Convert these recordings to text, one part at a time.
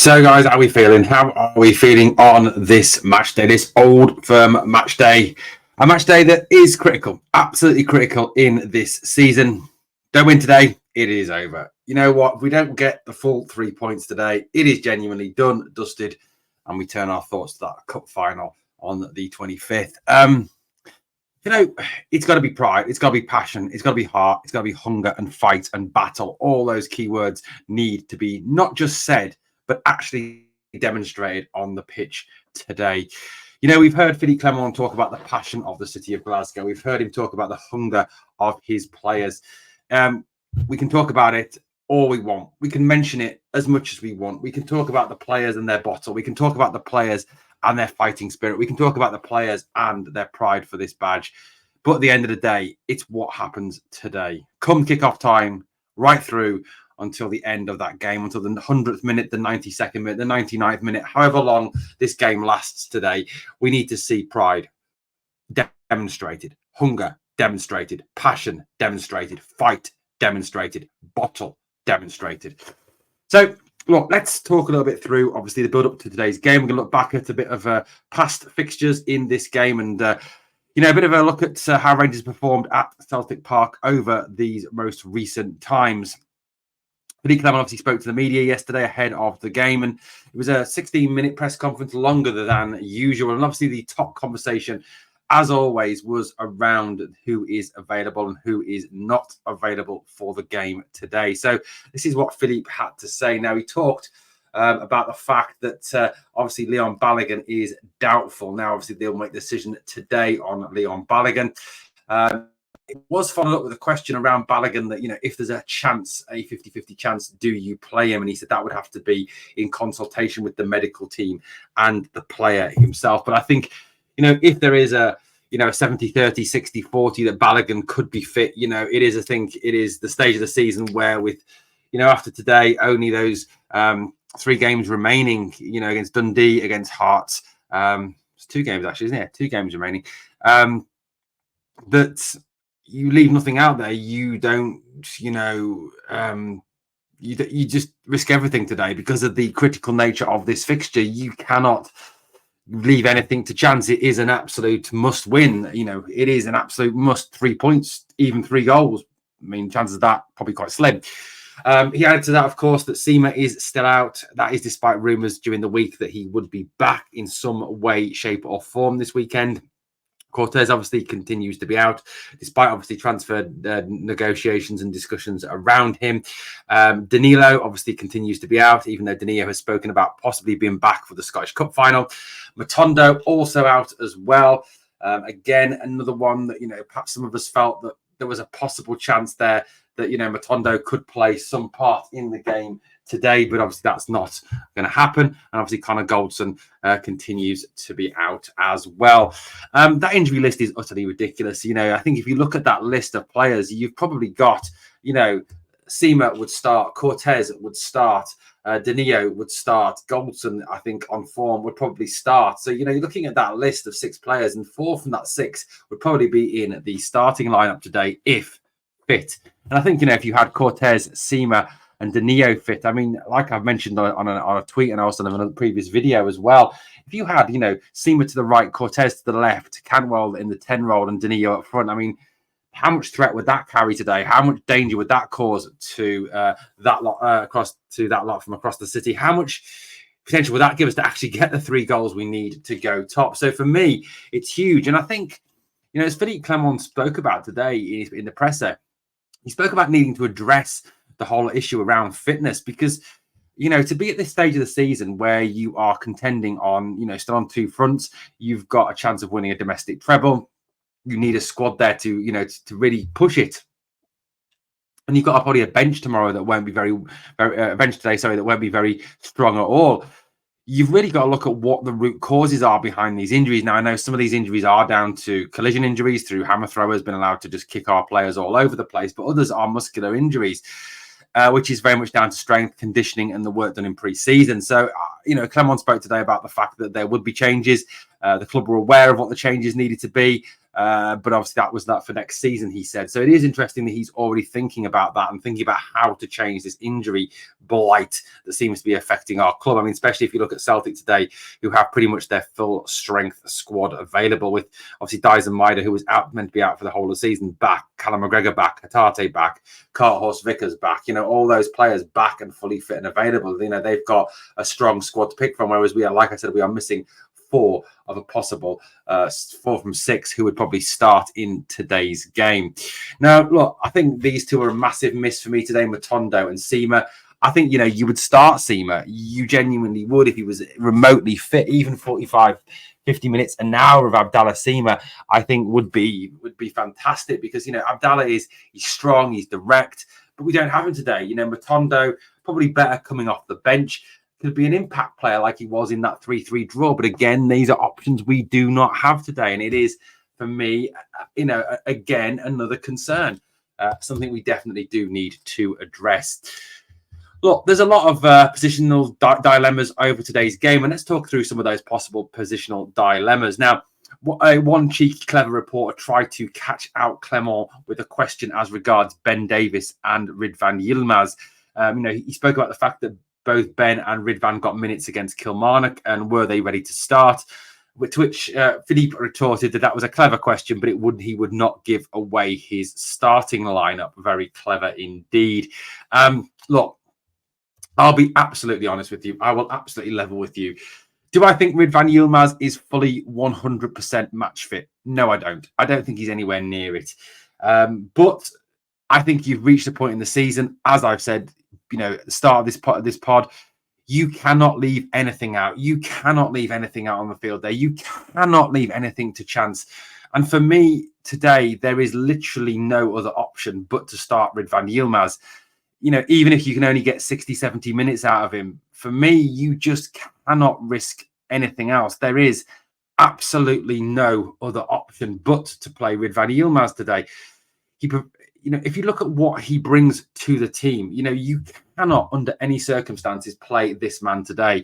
So, guys, how are we feeling? How are we feeling on this match day, this old firm match day? A match day that is critical, absolutely critical in this season. Don't win today, it is over. You know what? If we don't get the full 3 points today, it is genuinely done, dusted, and we turn our thoughts to that cup final on the 25th. It's got to be pride, it's got to be passion, it's got to be heart, it's got to be hunger and fight and battle. All those key words need to be not just said, but actually demonstrated on the pitch today. You know, we've heard Philippe Clement talk about the passion of the city of Glasgow. We've heard him talk about the hunger of his players. We can talk about it all we want. We can mention it as much as we want. We can talk about the players and their bottle. We can talk about the players and their fighting spirit. We can talk about the players and their pride for this badge. But at the end of the day, it's what happens today. Come kick-off time, right through until the end of that game, until the 100th minute, the 92nd minute, the 99th minute, however long this game lasts today, we need to see pride demonstrated, hunger demonstrated, passion demonstrated, fight demonstrated, bottle demonstrated. So, look, let's talk a little bit through, obviously, the build-up to today's game. We're going to look back at a bit of past fixtures in this game and, a bit of a look at how Rangers performed at Celtic Park over these most recent times. Philippe Clement obviously spoke to the media yesterday ahead of the game, and it was a 16-minute press conference, longer than usual. And obviously the top conversation, as always, was around who is available and who is not available for the game today. So this is what Philippe had to say. Now, he talked about the fact that obviously Leon Balogun is doubtful. Now, obviously, they'll make the decision today on Leon Balogun. It was followed up with a question around Balogun that, if there's a chance, a 50-50 chance, do you play him? And he said that would have to be in consultation with the medical team and the player himself. But I think, if there is a 70-30, 60-40 that Balogun could be fit, it is the stage of the season where with, after today, only those 3 games remaining, against Dundee, against Hearts. It's 2 games, actually, isn't it? 2 games remaining. That you leave nothing out there. You don't, you just risk everything today because of the critical nature of this fixture. You cannot leave anything to chance. It is an absolute must win. It is an absolute must. 3 points, even 3 goals. I mean, chances of that probably quite slim. He added to that, of course, that Sima is still out. That is despite rumours during the week that he would be back in some way, shape or form this weekend. Cortez obviously continues to be out, despite obviously transfer negotiations and discussions around him. Danilo obviously continues to be out, even though Danilo has spoken about possibly being back for the Scottish Cup final. Matondo also out as well. Again, another one that, perhaps some of us felt that there was a possible chance there that, Matondo could play some part in the game today, but obviously that's not going to happen. And obviously Connor Goldson continues to be out as well. That injury list is utterly ridiculous. I think if you look at that list of players, you've probably got, Sima would start, Cortez would start, Danilo would start, Goldson, I think, on form would probably start. So, you're looking at that list of 6 players, and 4 from that 6 would probably be in the starting lineup today if fit. And I think, if you had Cortez, Sima, and Danilo fit, I mean, like I've mentioned on a tweet and also on a previous video as well, if you had, Sima to the right, Cortez to the left, Cantwell in the 10 role and Danilo up front, I mean, how much threat would that carry today? How much danger would that cause to that lot from across the city? How much potential would that give us to actually get the 3 goals we need to go top? So for me, it's huge. And I think, as Philippe Clement spoke about today in the presser, he spoke about needing to address the whole issue around fitness because, to be at this stage of the season where you are contending on, still on 2 fronts, you've got a chance of winning a domestic treble. You need a squad there to really push it. And you've got probably a bench tomorrow that won't be bench today, that won't be very strong at all. You've really got to look at what the root causes are behind these injuries. Now, I know some of these injuries are down to collision injuries through hammer throwers being allowed to just kick our players all over the place, but others are muscular injuries, which is very much down to strength, conditioning, and the work done in pre-season. So, Clement spoke today about the fact that there would be changes. The club were aware of what the changes needed to be. But obviously that was that for next season, he said. So it is interesting that he's already thinking about that and thinking about how to change this injury blight that seems to be affecting our club. I mean, especially if you look at Celtic today, who have pretty much their full strength squad available, with obviously Dyson Maida, who was meant to be out for the whole of the season, back, Callum McGregor back, Hatate back, Carthorse Vickers back, all those players back and fully fit and available. They've got a strong squad to pick from, whereas we are, like I said, we are missing 4 of a possible 4 from 6 who would probably start in today's game. Now, look, I think these two are a massive miss for me today, Matondo and Sima. I think, you would start Sima. You genuinely would if he was remotely fit, even 45, 50 minutes, an hour of Abdallah Sima, I think would be fantastic because, Abdallah he's strong, he's direct, but we don't have him today. Matondo, probably better coming off the bench. Could be an impact player like he was in that 3-3 draw. But again, these are options we do not have today. And it is, for me, again, another concern. Something we definitely do need to address. Look, there's a lot of positional dilemmas over today's game. And let's talk through some of those possible positional dilemmas. Now, one cheeky, clever reporter tried to catch out Clement with a question as regards Ben Davies and Ridvan Yilmaz. He spoke about the fact that both Ben and Ridvan got minutes against Kilmarnock, and were they ready to start? To which Philippe retorted that was a clever question, but he would not give away his starting lineup. Very clever indeed. Look, I'll be absolutely honest with you. I will absolutely level with you. Do I think Ridvan Yilmaz is fully 100% match fit? No, I don't. I don't think he's anywhere near it. But I think you've reached a point in the season, as I've said, at the start of this pod, you cannot leave anything out. You cannot leave anything out on the field there. You cannot leave anything to chance. And for me today, there is literally no other option but to start Ridvan Yilmaz. Even if you can only get 60, 70 minutes out of him, for me, you just cannot risk anything else. There is absolutely no other option but to play Ridvan Yilmaz today. If you look at what he brings to the team, you cannot under any circumstances play this man today.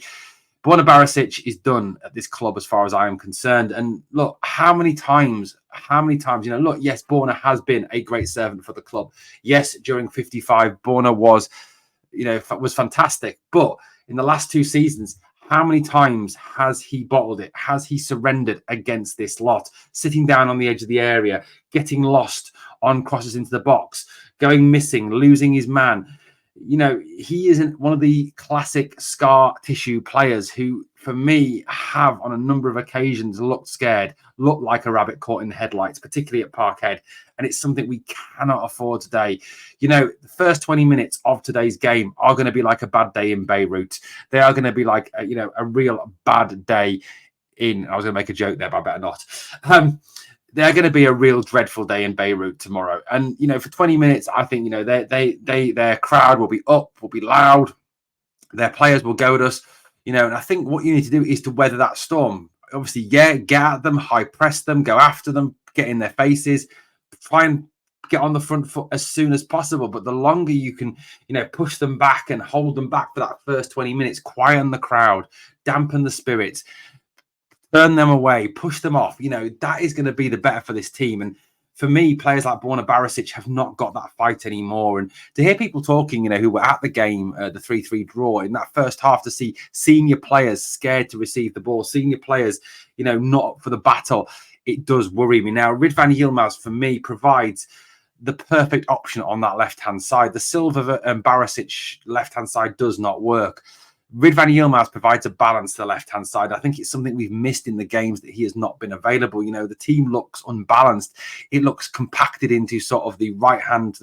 Borna Barisic is done at this club as far as I am concerned. And look, how many times, look, yes, Borna has been a great servant for the club. Yes, during 55, Borna was fantastic. But in the last 2 seasons, how many times has he bottled it? Has he surrendered against this lot? Sitting down on the edge of the area, getting lost on crosses into the box, going missing, losing his man. He isn't one of the classic scar tissue players who, for me, have on a number of occasions looked scared, looked like a rabbit caught in the headlights, particularly at Parkhead. And it's something we cannot afford today. The first 20 minutes of today's game are going to be like a bad day in Beirut. They are going to be like, a real bad day in, I was going to make a joke there, but I better not. They're going to be a real dreadful day in Beirut tomorrow. And, for 20 minutes, I think, their crowd will be up, will be loud. Their players will go at us, and I think what you need to do is to weather that storm. Obviously, get at them, high press them, go after them, get in their faces, try and get on the front foot as soon as possible. But the longer you can, push them back and hold them back for that first 20 minutes, quieten the crowd, dampen the spirits, turn them away, push them off. That is going to be the better for this team. And for me, players like Borna Barisic have not got that fight anymore. And to hear people talking, who were at the game, the 3-3 draw, in that first half, to see senior players scared to receive the ball, senior players, not up for the battle, it does worry me. Now, Ridvan Yilmaz, for me, provides the perfect option on that left-hand side. The Silva and Barisic left-hand side does not work. Ridvan Yilmaz provides a balance to the left-hand side. I think it's something we've missed in the games that he has not been available. The team looks unbalanced. It looks compacted into sort of the right-hand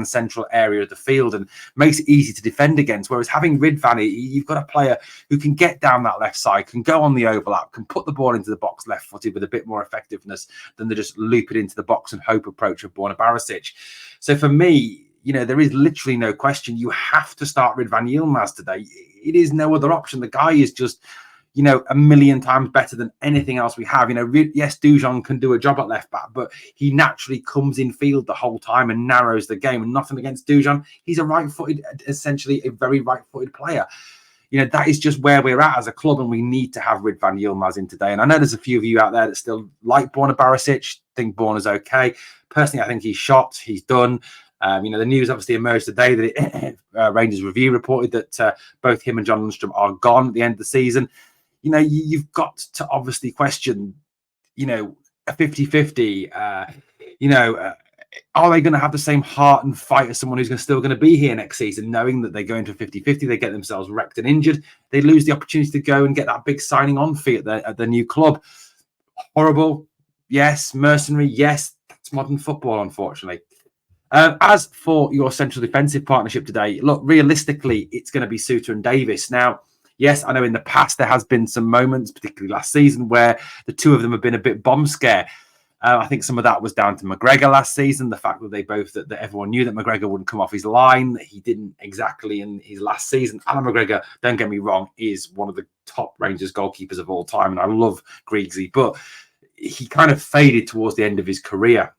central area of the field and makes it easy to defend against. Whereas having Ridvan, you've got a player who can get down that left side, can go on the overlap, can put the ball into the box left-footed with a bit more effectiveness than to just loop it into the box and hope approach of Borna Barisic. So for me, there is literally no question. You have to start Ridvan Yilmaz today. It is no other option. The guy is just, a million times better than anything else we have. Yes, Dujon can do a job at left back, but he naturally comes in field the whole time and narrows the game. And nothing against Dujon. He's a right-footed, essentially a very right-footed player. that is just where we're at as a club, and we need to have Rid van Yilmaz in today. And I know there's a few of you out there that still like Borna Barisic, think Borna's okay. Personally, I think he's shot, he's done. The news obviously emerged today that Rangers Review reported that both him and John Lundstrom are gone at the end of the season. You've got to obviously question, a 50-50, are they going to have the same heart and fight as someone who's still going to be here next season, knowing that they go into 50-50, they get themselves wrecked and injured, they lose the opportunity to go and get that big signing on fee at the new club? Horrible, yes. Mercenary, yes. That's modern football, unfortunately. As for your central defensive partnership today, look, realistically, it's going to be Souttar and Davis. Now, yes, I know in the past there has been some moments, particularly last season, where the two of them have been a bit bomb scare. I think some of that was down to McGregor last season, the fact that that everyone knew that McGregor wouldn't come off his line, that he didn't exactly in his last season. Alan McGregor, don't get me wrong, is one of the top Rangers goalkeepers of all time, and I love Griegsy, but he kind of faded towards the end of his career.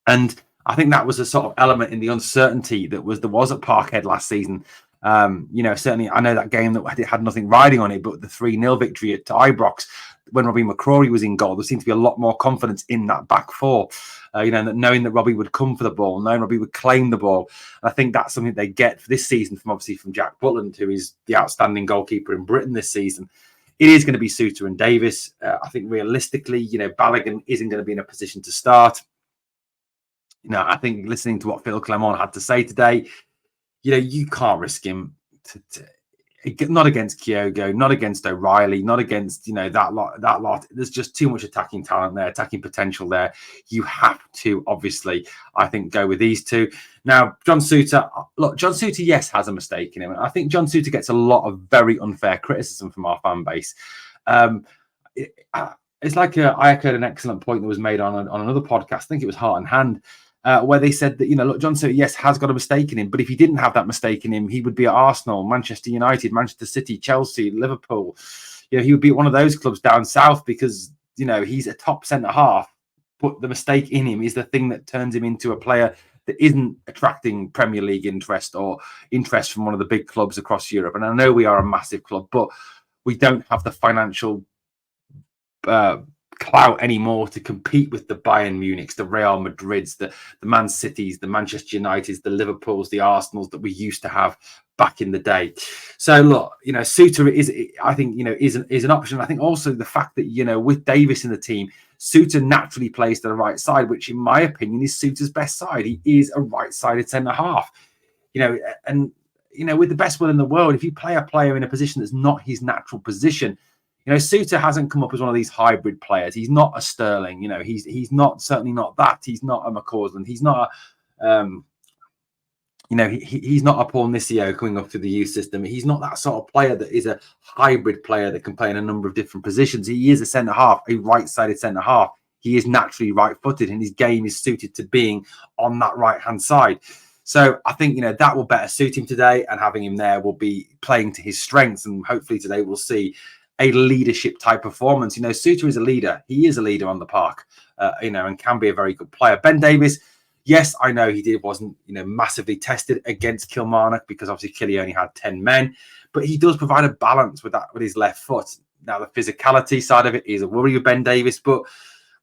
And I think that was a sort of element in the uncertainty there was at Parkhead last season. Certainly I know that game that had nothing riding on it, but the 3-0 victory at Ibrox, when Robbie McCrory was in goal, there seemed to be a lot more confidence in that back four, knowing that Robbie would come for the ball, knowing Robbie would claim the ball. And I think that's something they get for this season from Jack Butland, who is the outstanding goalkeeper in Britain this season. It is going to be Souttar and Davis. I think realistically, Balogun isn't going to be in a position to start. I think listening to what Phil Clement had to say today, you can't risk him not against Kyogo, not against O'Reilly, not against that lot. There's just too much attacking talent there, attacking potential there. You have to obviously, I think, go with these two. Now, John Souttar, yes, has a mistake in him. I think John Souttar gets a lot of very unfair criticism from our fan base. It's like I echoed an excellent point that was made on another podcast. I think it was Heart and Hand. Where they said that, John Souttar, yes, has got a mistake in him, but if he didn't have that mistake in him, he would be at Arsenal, Manchester United, Manchester City, Chelsea, Liverpool. He would be at one of those clubs down south because, he's a top centre-half, but the mistake in him is the thing that turns him into a player that isn't attracting Premier League interest or interest from one of the big clubs across Europe. And I know we are a massive club, but we don't have the financial clout anymore to compete with the Bayern Munichs, the Real Madrids, the Man Cities, the Manchester Uniteds, the Liverpools, the Arsenals that we used to have back in the day. So look, Souttar is an option. I think also the fact that with Davis in the team, Souttar naturally plays to the right side, which in my opinion is Souttar's best side. He is a right-sided centre half. With the best will in the world, if you play a player in a position that's not his natural position, Souttar hasn't come up as one of these hybrid players. He's not a Sterling. He's not, certainly not that. He's not a McCausland. He's not a, he's not a Paul Nisio coming up through the youth system. He's not that sort of player that is a hybrid player that can play in a number of different positions. He is a centre half, a right-sided centre half. He is naturally right-footed, and his game is suited to being on that right-hand side. So I think, that will better suit him today, and having him there will be playing to his strengths. And hopefully today we'll see a leadership type performance. Souttar is a leader. He is a leader on the park, and can be a very good player. Ben Davies, yes, I know wasn't massively tested against Kilmarnock because obviously Killy only had 10 men, but he does provide a balance with his left foot. Now the physicality side of it is a worry with Ben Davies, but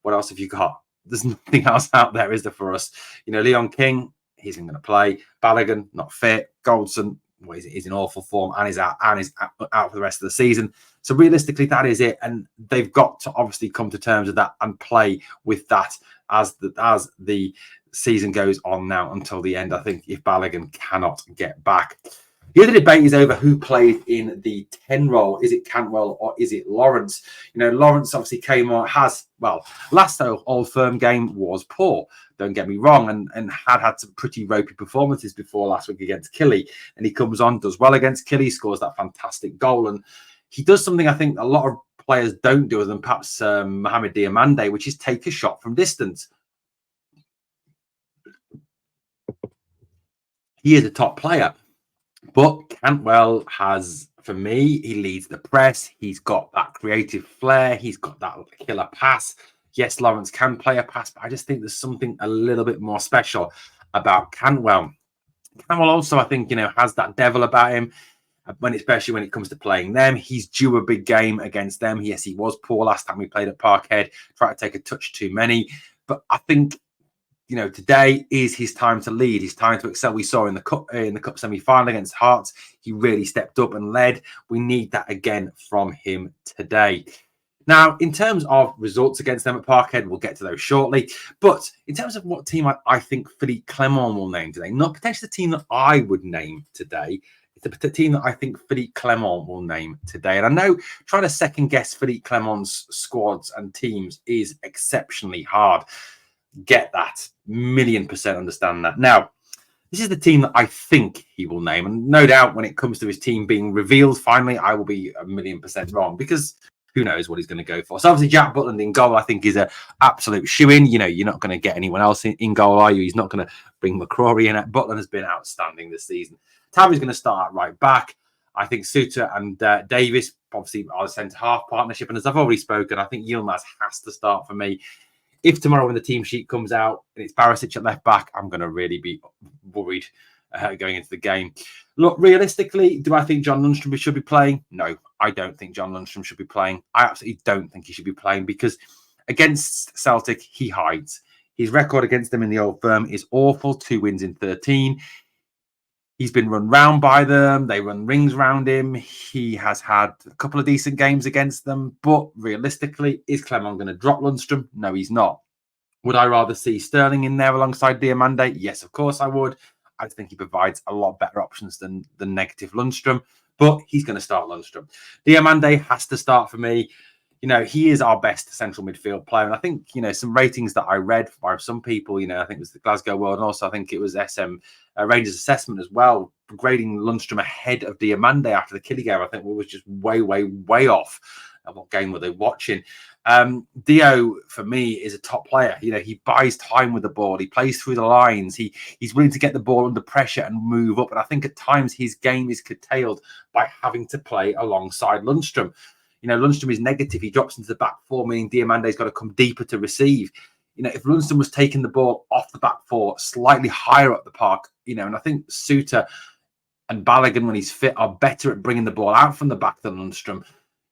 what else have you got? There's nothing else out there, is there, for us? Leon King, he's not going to play. Balogun, not fit. Goldson, is in awful form and is out for the rest of the season. So realistically, that is it, and they've got to obviously come to terms with that and play with that as the season goes on now until the end. I think if Balogun cannot get back. The other debate is over who played in the 10 role. Is it Cantwell or is it Lawrence? Lawrence obviously came on, last Old Firm game was poor, don't get me wrong, and had some pretty ropey performances before last week against Killy. And he comes on, does well against Killy, scores that fantastic goal. And he does something I think a lot of players don't do other than perhaps Mohamed Diamande, which is take a shot from distance. He is a top player. But Cantwell has, for me, he leads the press. He's got that creative flair. He's got that killer pass. Yes, Lawrence can play a pass, but I just think there's something a little bit more special about Cantwell. Cantwell also, I think, has that devil about him. especially when it comes to playing them. He's due a big game against them. Yes, he was poor last time we played at Parkhead, tried to take a touch too many. But I think, today is his time to lead. His time to excel. We saw in the cup semi-final against Hearts, he really stepped up and led. We need that again from him today. Now, in terms of results against them at Parkhead, we'll get to those shortly. But in terms of what team I think Philippe Clement will name today, not potentially the team that I would name today, it's the team that I think Philippe Clement will name today. And I know trying to second guess Philippe Clement's squads and teams is exceptionally hard. Get that. 1,000,000% understand that. Now, this is the team that I think he will name. And no doubt when it comes to his team being revealed, finally, I will be 1,000,000% wrong because who knows what he's going to go for. So obviously Jack Butland in goal, I think, is an absolute shoe-in. You're not going to get anyone else in goal, are you? He's not going to bring McCrory in. Butland has been outstanding this season. Tavi's going to start at right back. I think Suter and Davis, obviously, are a centre-half partnership. And as I've already spoken, I think Yilmaz has to start for me. If tomorrow when the team sheet comes out and it's Barisic at left back, I'm going to really be worried going into the game. Look, realistically, do I think John Lundstrom should be playing? No, I don't think John Lundstrom should be playing. I absolutely don't think he should be playing because against Celtic, he hides. His record against them in the Old Firm is awful. 2 wins in 13. He's been run round by them. They run rings round him. He has had a couple of decent games against them. But realistically, is Clement going to drop Lundstrom? No, he's not. Would I rather see Sterling in there alongside Diamande? Yes, of course I would. I think he provides a lot better options than the negative Lundstrom. But he's going to start Lundstrom. Diamande has to start for me. He is our best central midfield player. And I think, some ratings that I read by some people, I think it was the Glasgow World and also I think it was SM Rangers Assessment as well, grading Lundstrom ahead of Diamande after the Killie game. I think we was just way, way, way off. What game were they watching? Dio, for me, is a top player. He buys time with the ball. He plays through the lines. He's willing to get the ball under pressure and move up. And I think at times his game is curtailed by having to play alongside Lundstrom. Lundstrom is negative. He drops into the back four, meaning Diamande's got to come deeper to receive. If Lundstrom was taking the ball off the back four, slightly higher up the park, and I think Suter and Balogun, when he's fit, are better at bringing the ball out from the back than Lundstrom.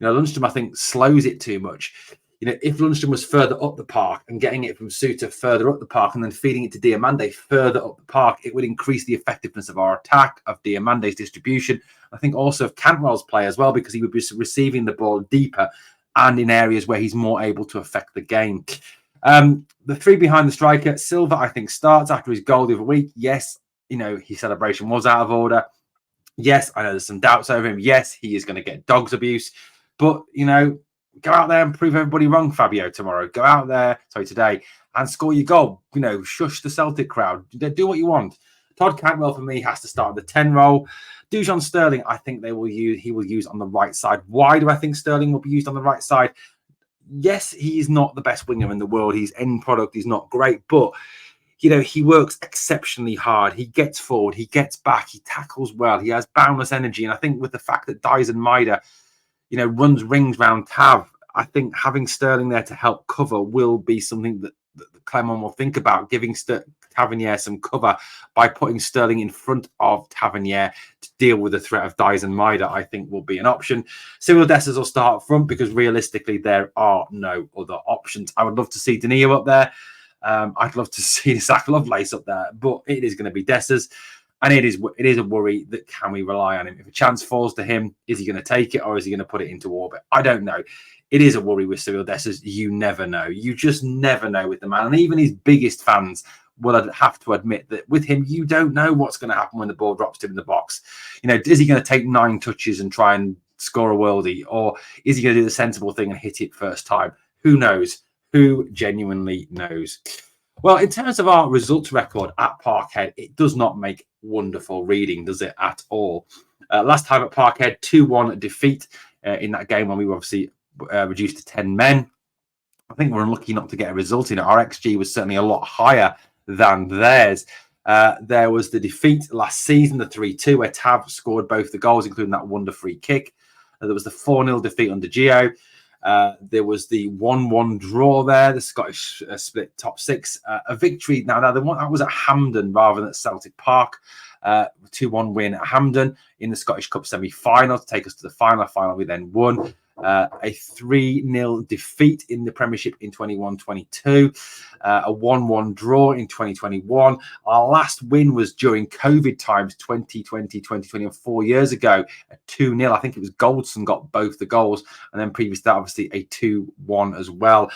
Lundstrom, I think, slows it too much. If Lundstrom was further up the park and getting it from Suter further up the park and then feeding it to Diamande further up the park, it would increase the effectiveness of our attack, of Diamande's distribution. I think also of Cantwell's play as well, because he would be receiving the ball deeper and in areas where he's more able to affect the game. The three behind the striker, Silva, I think, starts after his goal the other week. Yes, his celebration was out of order. Yes, I know there's some doubts over him. Yes, he is going to get dogs abuse. But, go out there and prove everybody wrong, Fabio, tomorrow. Go out there, today, and score your goal. Shush the Celtic crowd. Do what you want. Todd Cantwell, for me, has to start the 10 role. Dujon Sterling, I think he will use on the right side. Why do I think Sterling will be used on the right side? Yes, he is not the best winger in the world. His end product is not great, but he works exceptionally hard. He gets forward, he gets back, he tackles well, he has boundless energy. And I think with the fact that Dyson Maida, runs rings round Tav, I think having Sterling there to help cover will be something that Clement will think about, giving Tavernier some cover by putting Sterling in front of Tavernier to deal with the threat of Dyson Maida, I think will be an option. Cyril Dessers will start up front because realistically there are no other options. I would love to see Danilo up there. I'd love to see Zach Lovelace up there, but it is going to be Dessers. And it is a worry that can we rely on him? If a chance falls to him, is he going to take it or is he going to put it into orbit? I don't know. It is a worry with Cyril Dessers. You never know. You just never know with the man. And even his biggest fans will have to admit that with him, you don't know what's going to happen when the ball drops to him in the box. Is he going to take 9 touches and try and score a worldie? Or is he going to do the sensible thing and hit it first time? Who knows? Who genuinely knows? Well, in terms of our results record at Parkhead, it does not make wonderful reading, does it, at all? Last time at Parkhead, 2-1 defeat in that game when we were obviously reduced to 10 men. I think we're unlucky not to get a result in it. Our XG was certainly a lot higher than theirs. There was the defeat last season, the 3-2, where Tav scored both the goals, including that wonder free kick. There was the 4-0 defeat under Gio. There was the 1-1 draw there, the Scottish split top 6. A victory. Now that was at Hampden rather than at Celtic Park. 2-1 win at Hampden in the Scottish Cup semi-final to take us to the final. Final we then won. A 3-0 defeat in the Premiership in 21-22, a 1-1 draw in 2021. Our last win was during COVID times, 2020, 2020, and 4 years ago, a 2-0. I think it was Goldson got both the goals, and then previous to that, obviously a 2-1 as well,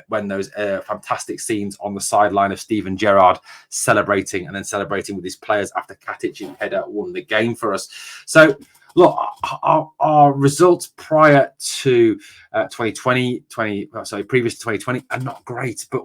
when those fantastic scenes on the sideline of Steven Gerrard celebrating and then celebrating with his players after Katic's header won the game for us. So, look, our results prior to 2020, previous to 2020 are not great. But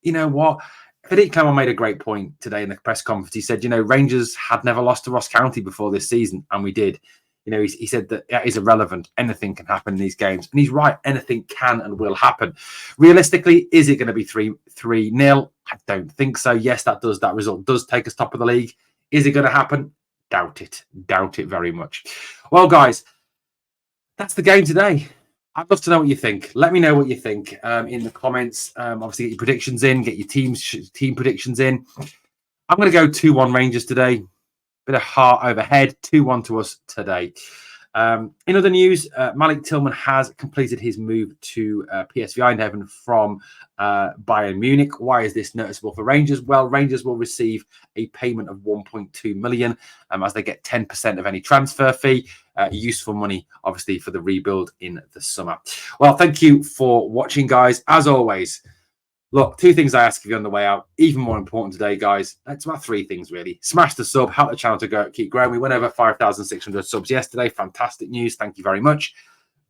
you know what? Philippe Clement made a great point today in the press conference. He said, Rangers had never lost to Ross County before this season, and we did. He said that is irrelevant. Anything can happen in these games. And he's right. Anything can and will happen. Realistically, is it going to be 3-0? I don't think so. Yes, that result does take us top of the league. Is it going to happen? Doubt it very much. Well, guys, that's the game today. I'd love to know what you think. Let me know what you think in the comments. Obviously, get your predictions in, get your team predictions in. I'm going to go 2-1 Rangers today. Bit of heart overhead, 2-1 to us today. In other news, Malik Tillman has completed his move to PSV Eindhoven from Bayern Munich. Why is this noticeable for Rangers? Well, Rangers will receive a payment of 1.2 million as they get 10% of any transfer fee. Useful money, obviously, for the rebuild in the summer. Well, thank you for watching, guys. As always, look, 2 things I ask of you on the way out. Even more important today, guys. It's about 3 things, really. Smash the sub, help the channel to keep growing. We went over 5,600 subs yesterday. Fantastic news. Thank you very much.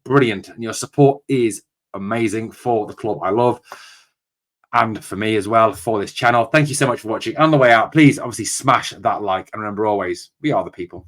Brilliant. And your support is amazing for the club I love. And for me as well, for this channel. Thank you so much for watching. On the way out, please, obviously, smash that like. And remember always, we are the people.